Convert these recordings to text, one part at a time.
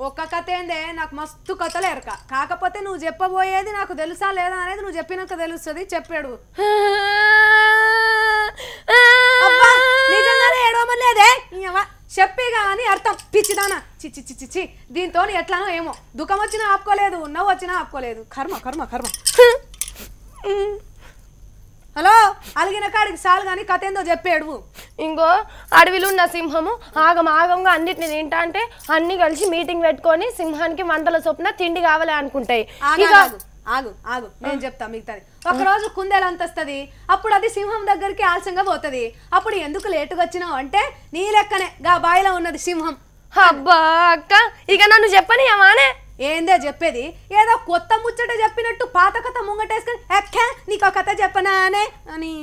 ఒక్క కథ ఏందే నాకు మస్తు కథలు ఎరక కాకపోతే నువ్వు చెప్పబోయేది నాకు తెలుసా లేదా అనేది నువ్వు చెప్పినాక తెలుస్తుంది చెప్పాడు నిజంగానే ఏడవమలేదే చెప్పేగా అని అర్థం పిచ్చిదానా చిచ్చి చిచ్చి చి దీంతో ఎట్లానో ఏమో దుఃఖం వచ్చినా ఆపుకోలేదు నవ్వు వచ్చినా ఆపుకోలేదు కర్మ కర్మ కర్మ హలో అలిగిన కాడికి సాలు కానీ కథ ఏందో చెప్పాడు ఇంకో అడవిలో ఉన్న సింహము ఆగంగా అన్నిటిని తింటా అంటే అన్ని కలిసి మీటింగ్ పెట్టుకొని సింహానికి వందల చొప్పున తిండి కావాలి అనుకుంటాయి ఆగు ఆగు నేను చెప్తా మిగతాది ఒక రోజు కుందేలు అంతస్తుంది అప్పుడు అది సింహం దగ్గరికి ఆలస్యంగా పోతుంది అప్పుడు ఎందుకు లేటుగా వచ్చినావు అంటే నీ లెక్కనే గా బాయిలో ఉన్నది సింహం అబ్బా అక్క ఇక నన్ను చెప్పనియమానే ఏందే చెప్పేది ఏదో కొత్త ముచ్చట చెప్పినట్టు పాత కథ ముంగటేసుకొని ఎక్కే నీకు కథ చెప్పనానే అని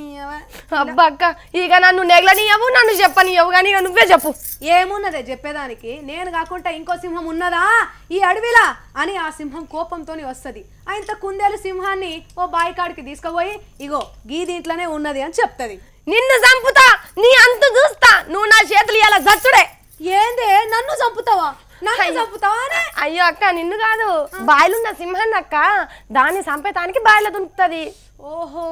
అబ్బా అక్క ఇక నన్ను నెగలనియవు నన్ను చెప్పనియవు కానీ ఇక నువ్వే చెప్పు ఏమున్నదే చెప్పేదానికి నేను కాకుండా ఇంకో సింహం ఉన్నదా ఈ అడవిలా అని ఆ సింహం కోపంతో వస్తుంది ఆయనతో కుందేలు సింహాన్ని ఓ బాయికాడికి తీసుకుపోయి ఇగో గీ దీంట్లోనే ఉన్నది అని చెప్తుంది నిన్ను చంపుతా నీ అంత చూస్తా నువ్వు నా చేతులు ఇలా జచ్చుడే ఏందే నన్ను చంపుతావా అయ్యో అక్క నిన్ను కాదు బాయిలున్న సింహాన్ని అక్క దాన్ని చంపేతానికి బాయిలో దుంపుతుంది ఓహో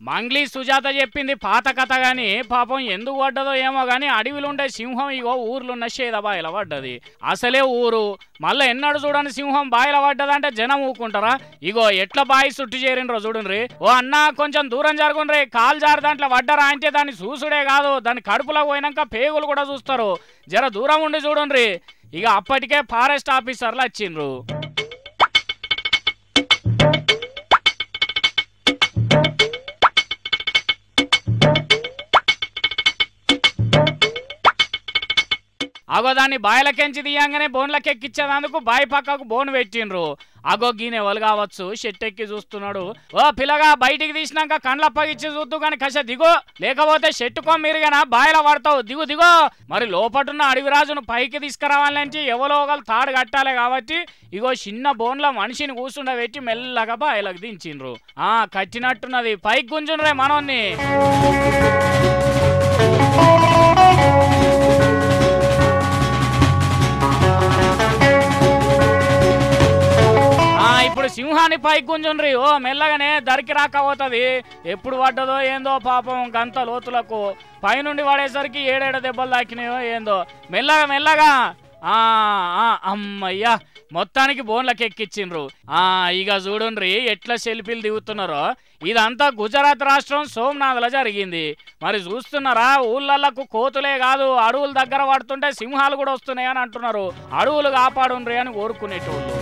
మంగ్లీ సుజాత చెప్పింది పాత కథ గాని పాపం ఎందుకు పడ్డదో ఏమో గాని అడవిలుండే సింహం ఇగో ఊర్లున్న షేద బాయిల పడ్డది అసలే ఊరు మళ్ళీ ఎన్నడు చూడని సింహం బాయిల పడ్డదంటే జనం ఊకుంటారా ఇగో ఎట్లా బాయి చుట్టు చేరినరో చూడండి ఓ అన్న కొంచెం దూరం జరుగుండ్రి కాలు జారి దాంట్లో పడ్డరా అంటే దాన్ని చూసుడే కాదు దాని కడుపులో పోయినాక పేగులు కూడా చూస్తారు జర దూరం ఉండి చూడండి ఇక అప్పటికే ఫారెస్ట్ ఆఫీసర్లు వచ్చిండ్రు అగో దాన్ని బాయిలకెంచి తీయంగానే బోన్లకెక్కిచ్చేందుకు బాయి పక్కకు బోన్ పెట్టిండ్రు అగో గీనెవలు కావచ్చు షెట్టెక్కి చూస్తున్నాడు ఓ పిల్లగా బయటికి తీసినాక కండ్లప్పగిచ్చి చూద్దు కానీ కష దిగో లేకపోతే షెట్టుకో మీరుగానా బాయిల పడతావు దిగు దిగో మరి లోపటున్న అడవిరాజును పైకి తీసుకురావాలంటే ఎవరో ఒకరు తాడు కట్టాలి కాబట్టి ఇగో చిన్న బోన్ల మనిషిని కూర్చుండబెట్టి మెల్లగా బాయిలకు దించిండ్రు కట్టినట్టున్నది పైకి గుంజుండ్రే మనోన్ని ఇప్పుడు సింహాన్ని పైకి గుంజుండ్రి ఓ మెల్లగానే దరికి రాకపోతుంది ఎప్పుడు పడ్డదో ఏందో పాపం గంత లోతులకు పైనుండి పడేసరికి 7 దెబ్బలు తాకినాయో ఏందో మెల్లగా మెల్లగా అమ్మయ్యా మొత్తానికి బోన్లకు ఎక్కిచ్చిండ్రు ఇక చూడుండ్రి ఎట్లా సెల్ఫీలు దిగుతున్నారో ఇదంతా గుజరాత్ రాష్ట్రం సోమనాథ్లో జరిగింది మరి చూస్తున్నారా ఊళ్ళకు కోతులే కాదు అడవుల దగ్గర పడుతుంటే సింహాలు కూడా వస్తున్నాయని అంటున్నారు అడవులు కాపాడుండ్రి అని కోరుకునేటోళ్ళు